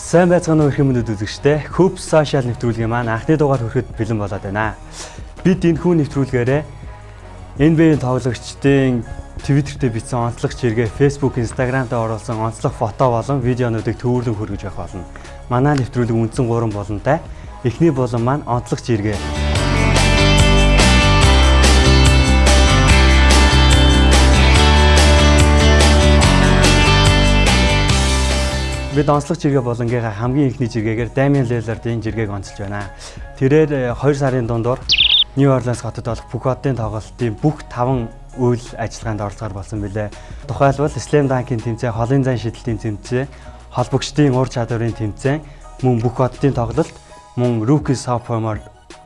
Сайн байцгаана уу хүмүүс үзэгчтэй. Hoops Social нэвтрүүлгийн маань анхны дугаар хүрэхэд бэлэн болоод байна. Бид энэхүү нэвтрүүлгээрээ NBA тоглогчдын Twitter-тэй бичсэн онцлог чиргээ, Facebook, Instagram-д оруулсан онцлог фото болон видеонуудыг төвөрлөн хүргэж явах болно. Манай нэвтрүүлэг үндсэн 3 болонтой. Эхний болон маань онцлог чиргээ. Бид онцлог жиргээ болонгийнхаа хамгийн ихний жиргээгээр Damian Lillardын жиргээг онцолж байна. Тэрээр 2 сарын дундуур New Orleans хотод болох бүх одын тоглолтын бүх 5 үйл ажиллагаанд оролцохоор болсон билээ. Тухайлбал Slam Dunk-ийн тэмцээн, холын зан шидэлтийн тэмцээн, холбогчдын ур чадварын тэмцээн, мөн бүх одын тоглолт, мөн Rookie Sophomore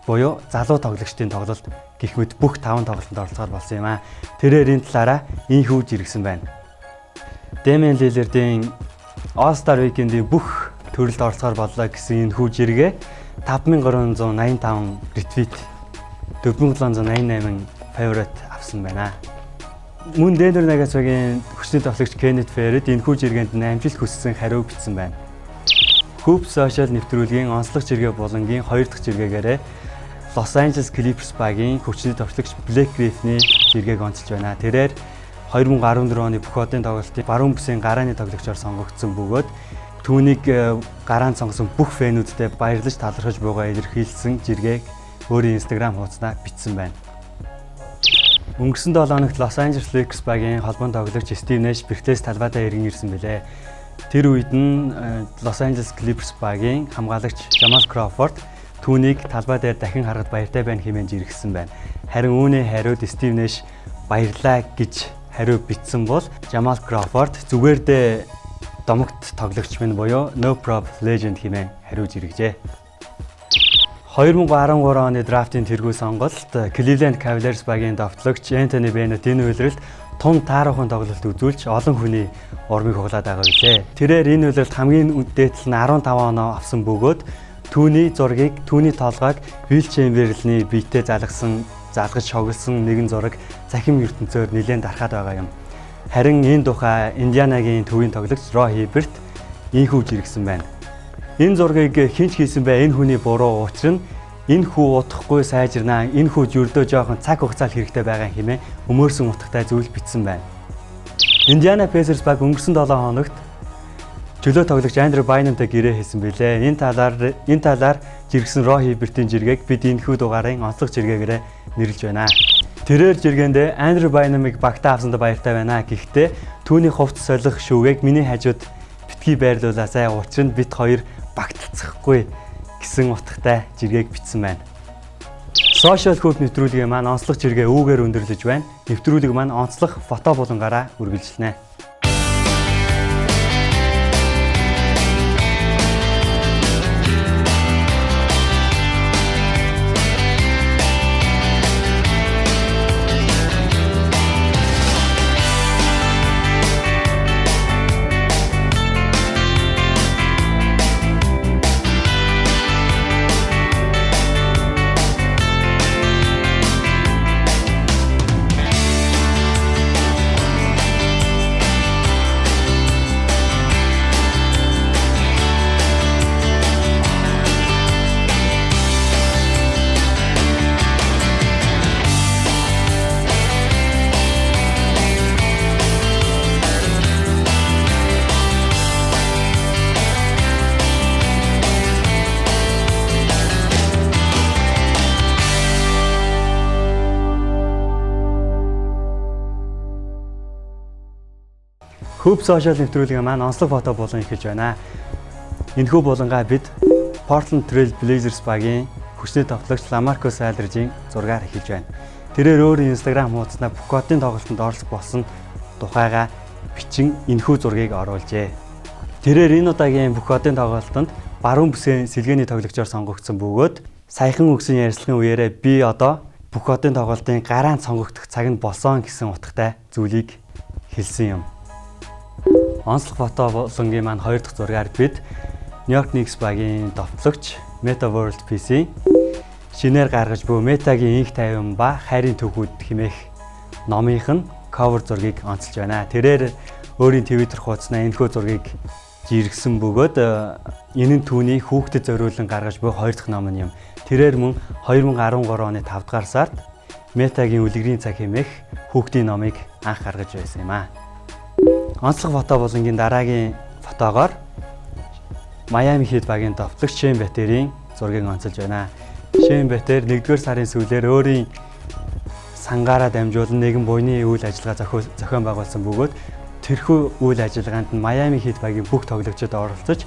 буюу залуу тоглогчдын тоглолт гэх мэт бүх 5 тоглолтод оролцохоор болсон юм аа. Тэрээр энэ талаараа ийхүү жиргсэн байна. Damian Lillardын All-Star Weekend-ийн бүх төрөлд оролцохоор боллоо гэсэн энэ хүү жиргээ 5385 ретвит, 4788 favorite авсан байна. Мөн Denver Nuggets-ийн хүчний тоглогч Kenneth Farid энэ хүү жиргээнд амжилт хүссэн хариу бичсэн байна. Hoops Social нэвтрүүлгийн онцлог жиргээ болонгийн 2 дахь жиргээгээрээ Los Angeles Clippers багийн хүчний тоглогч Blake Griffin-ийн жиргээг онцолж байна. Тэрээр 2014 оны бүх одын тоглолтын баруун бүсийн гарааны тоглогчоор сонгогдсон бөгөөд түүнийг гараанд сонгосон бүх фэнүүдтэй баярлаж талархаж буйгаа илэрхийлсэн жиргээг өөрийн Instagram хуудаснаа бичсэн байна. Өнгөрсөн 7 хоногт Los Angeles Lakers багийн холбоон тоглогч Steve Nash бэрхтээс талбайдаа иргэн ирсэн билээ. Тэр үед нь Los Angeles Clippers багийн хамгаалагч Jamal Crawford түүнийг талбай дээр дахин харахад баяртай байна хэмээн жиргсэн байна. Харин үүний хариуд Steve Nash баярлаа гэж хариу бичсэн бол Jamal Crawford зүгээрдээ домогт тоглогч минь буюу No Prob Legend хэмээн хариу жиргэжээ. 2013 оны драфтын тэргүү сонголт Cleveland Cavaliers багийн довтлогч Anthony Bennett энэ үйлрэлд тун таарахын тоглолт үзүүлж олон хүний урмыг хуглаад байгаа билээ. Тэрээр энэ үйлрэлд хамгийн дээдл нь 15 оноо авсан бөгөөд түүний зургийг, түүний толгойг Will Chamberlain-ийн биетэй залгаж шоглосон нэгэн зураг захим ертөнцөөр нэлээд дарахад байгаа юм. Харин энэ тухай Индианагийн төвийн тоглогч Roy Hibbert ийхүү жиргсэн байна. Энэ зургийг хинч хийсэн бай энэ хүний буруу учир нь энэ хүү утахгүй сайжирнаа, энэ хүү жөрдөө жоохон цаг хугацаа хэрэгтэй байгаа хэмээн өмөрсөн утгатай зүйл бичсэн байна. Indiana Pacers баг өнгөрсөн 7 хоногт чөлөө тоглогч Andrew Bynum-тай гэрээ хийсэн билээ. Энэ талаар жиргсэн Roy Hibbert-ийн жиргээг бид энэхүү дугаарын онцлог жиргээгээрээ нэрлэж байна. Тэрээр жиргээндээ Andrew Bynum-ыг багтаа авсандаа баяртай байна. Гэхдээ түүний хувцс солих шүүгийг миний хажууд битгий байрлуулаасай. Учир нь бит хоёр багталцахгүй гэсэн утгатай жиргээг бичсэн байна. Social Hoop нэвтрүүлгийн маань онцлог жиргээ үүгээр өндөрлөж байна. Нэвтрүүлэг маань онцлог фото болонгаараа үргэлжилнэ. Hoops Social нэвтрүүлгийн маань онцлог фото болон эхэлж байна. Энэхүү болонгаа бид Portland Trail Blazers багийн хүчний тоглогч LaMarcus Aldridge-ийн зургаар эхэлж байна. Тэрээр өөрийн Instagram хуудаснаа бүх одын тоглолтод оролцох болсон тухайга бичин энэхүү зургийг оруулжээ. Тэрээр энэ удаагийн бүх одын тоглолтод баруун бүсийн сэлгээний тоглогчоор сонгогдсон бөгөөд саяхан өгсөн ярилцлагын үеэрээ би одоо бүх одын тоглолтын гараанд сонгогдох цаг нь болсон гэсэн утгатай зүйлийг хэлсэн юм. Онцлог фото болонгийн маань 2 дахь зургаар бид New York Knicks багийн довтлогч Meta World Peace шинээр гаргаж буй Метагийн инх тайван ба хайрын түүхүүд хэмээх номынх нь cover зургийг онцолж байна. Тэрээр өөрийн Twitter хуудаснаа энэхүү зургийг жиргсэн бөгөөд энэ нь түүний хүүхдэд зориулан гаргаж буй хоёр дахь ном юм. Тэрээр мөн 2013 оны 5 дугаар сард Метагийн үлгэрийн цаг хэмээх хүүхдийн номыг анх гаргаж байсан юм аа. Онцлог фото болонгийн дараагийн фотогоор Miami Heat багийн товтлогч Шейн Баттерийн зургийг онцолж байна. Шейн Баттер 1-р сарын сүүлээр өөрийн сангаараа дамжуулан нэгэн буйны үйл ажиллагаа зохион байгуулсан бөгөөд тэрхүү үйл ажиллагаанд нь Miami Heat багийн бүх тоглогчид оролцож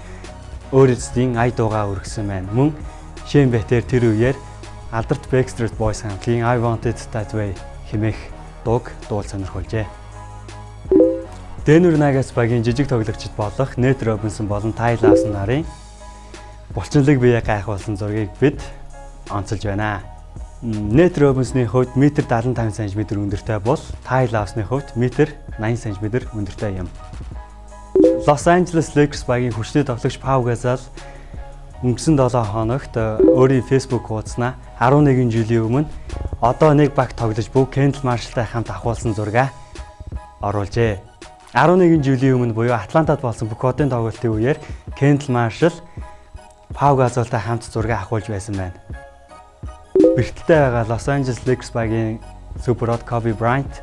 өөрсдийн ая дуугаа өргөсөн байна. Мөн Шейн Баттер тэр үеэр алдарт Backstreet Boys хамтлагийн I Want It That Way хэмээх дууг дуул сонирхолжээ. Denver Nuggets багийн жижиг тоглогчид болох Nate Robinson болон Ty Lawson нарын булчинлаг биеэ гайхуулсан зургийг бид онцолж байна. Nate Robinson-ийн хувьд 1.75 см өндөртэй бол Ty Lawson-ийн хувьд 1.80 см өндөртэй юм. Los Angeles Lakers багийн хүчтэй тоглогч Pau Gasol өнгөрсөн 7 хоногт өөрийн Facebook хуудаснаа 11 жилийн өмнө одоо нэг баг тоглож буй Kendall Marshall-тай хамт ахуулсан зураг оруулжээ. 11 жилийн өмнө буюу Атлантад болсон бүх одын тоглолтын үеэр Kendall Marshall Pau Gasol-тай хамт зураг ахуулж байсан байна. Бэртэлтэй байгаа Los Angeles Lakers багийн суперод Kobe Bryant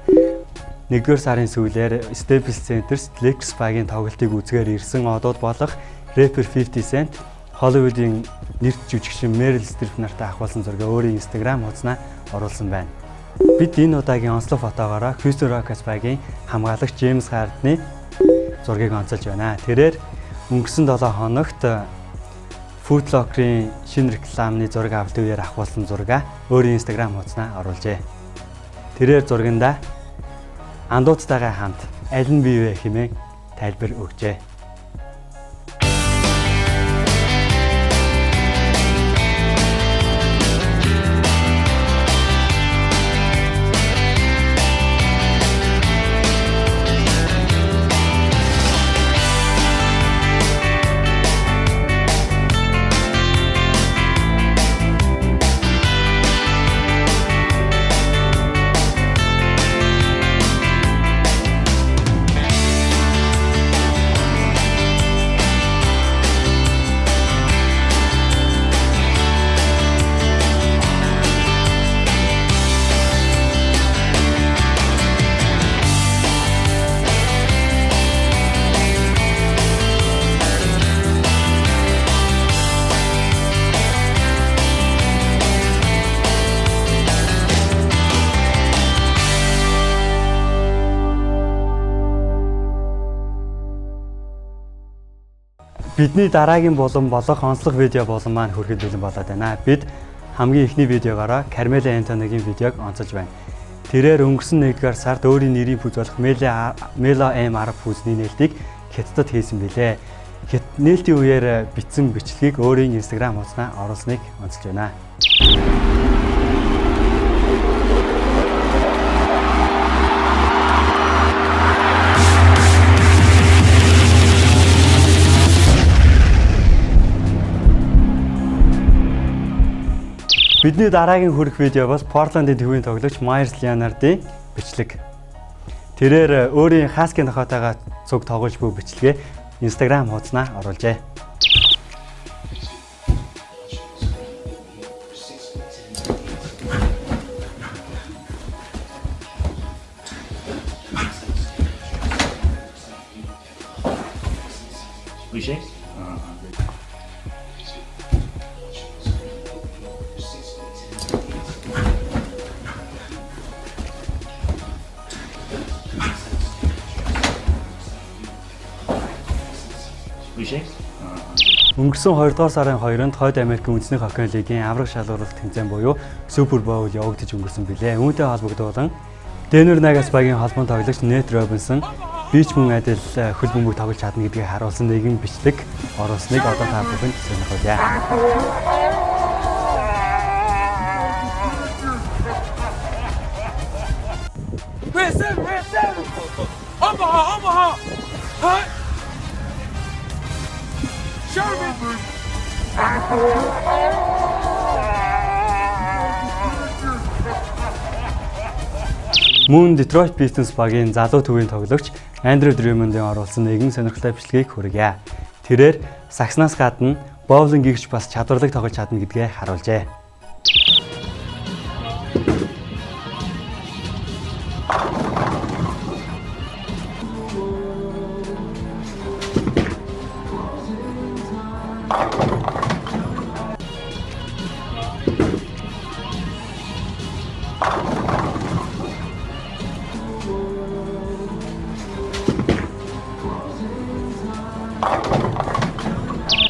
1-р сарын сүүлээр Staples Center-т Lakers багийн тоглолтыг үзгээр ирсэн одууд болох rapper 50 Cent, Hollywood-ийн нэрт жүжигчин Meryl Streep нартай ахуулсан зургийг өөрийн Instagram хуудасаа оруулсан байна. Бид энэ удаагийн онцлог фотогоороо Houston Rockets багийн хамгаалагч James Harden-ы зургийг онцолж байна. Тэрээр өнгөрсөн 7 хоногт Foot Locker-ийн шинэ рекламны зураг авалтын үеэр ахуулсан зураг өөрийн Instagram хуудасаа оруулжээ. Тэрээр зурганда андуудтайгаа хамт аль нь бий вэ хэмээн тайлбар өгчээ. Бидний дараагийн булан болох онцлог видео болон маань хүрэхэд бэлэн болоод байна. Бид хамгийн эхний видеогоороо Carmelo Anthony-гийн видеог онцолж байна. Тэрээр өнгөрсөн 1-р сард өөрийн нэрийн пүүз болох Melo M арга пүүзний нээлтийг Хятадд хийсэн билээ. Нээлтийн үеэр бичсэн бичлэгийг өөрийн Instagram хуудасаа оруулсныг онцолж байна. Бидний дараагийн хүрэх видео бол Portland-ийн төвийн тоглогч Meyers Leonard-ийн бичлэг. Тэрээр өөрийн Husky нохоотойгоо цуг тоглож буй бичлэгээ Instagram хуудасаа оруулжээ. Өнгөрсөн 2 дугаар сарын 2-нд Хойд Америкийн үндэсний хоккей лигийн авраг шалгаруулалт тэмцээн буюу Super Bowl явагдаж өнгөрсөн билээ. Үүнтэй холбогдуулан Denver Nuggets багийн холбоон тоглогч Nate Robinson бич мөн адил хөл бөмбөг тоглож чадна гэдгийг харуулсан нэгэн бичлэг оруулсныг одоо та бүхэнд сонирхолтой. Omaha! Hut! Sherman! Мөн Detroit Pistons багийн залуу төвийн тоглогч Andrew Drummond-ийн оруулсан нэгэн сонирхолтой бичлэгийг хүргье. Тэрээр сакснаас гадна боулинг гэгч бас чадварлаг тоглож чадна гэдгээ харуулжээ.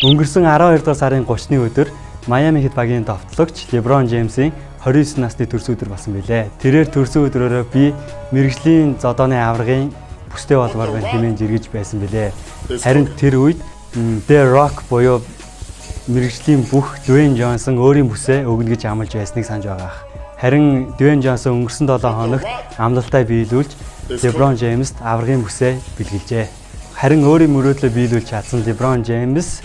Өнгөрсөн 12 дугаар сарын 30-ны өдөр Miami Heat багийн товтлогч LeBron James-ийн 29 насны төрсөн өдөр болсон билээ. Тэрээр төрсөн өдрөөрөө би мэрэгжлийн зодооны аваргын бүстэй болмоор байна хэмээн жиргэж байсан билээ. Харин тэр үед The Rock буюу мэрэгжлийн бүх Dwayne Johnson өөрийн бүсээ өгнө гэж амлаж байсныг санаж байгаа. Харин Dwayne Johnson өнгөрсөн 7 хоногт амлалтаа биелүүлж LeBron James-д аваргын бүсээ бэлгэлжээ. Харин өөрийн мөрөөдлөө биелүүлж чадсан LeBron James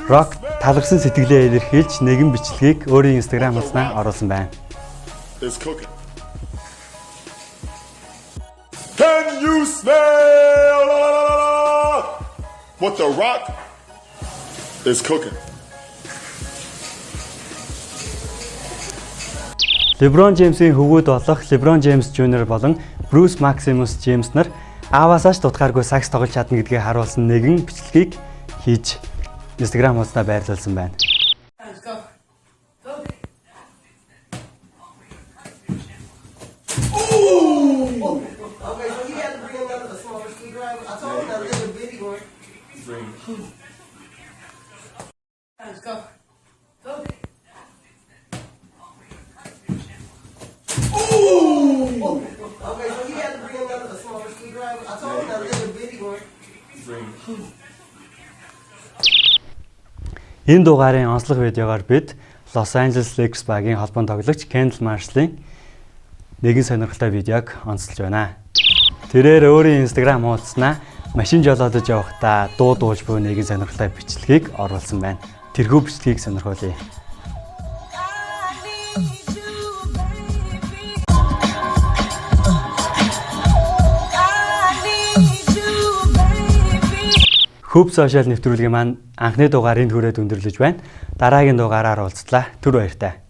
Rock талархсан сэтгэлээ илэрхийлж нэгэн бичлэгийг өөрийн Instagram хуудасаа оруулсан байна. Can you smell what the Rock is cooking? LeBron James-ийн хөвгүүд болох LeBron James Jr. болон Bruce Maximus James нар ааваасаач дутгааргүй сакс тоглож чадна гэдгээ харуулсан нэгэн бичлэгийг хийж Instagram хуудасаа байрлуулсан байна. Энэ дугаарын онцлог видеогоор бид Los Angeles Lakers багийн холбоон тоглогч Kendall Marshall-ийн нэгэн сонирхолтой видеог онцолж байна. Тэрээр өөрийн Instagram хуудаснаа машин жолоодож явахдаа дуу дуулж буй нэгэн сонирхолтой бичлэгийг оруулсан байна. Тэрхүү бичлэгийг сонирхуулъя. Хөв сошиал нэвтрүүлгийн маань анхны дугаарыг түрээд өндөрлөж байна. Дараагийн дугаараар уулзлаа. Түр баяртай.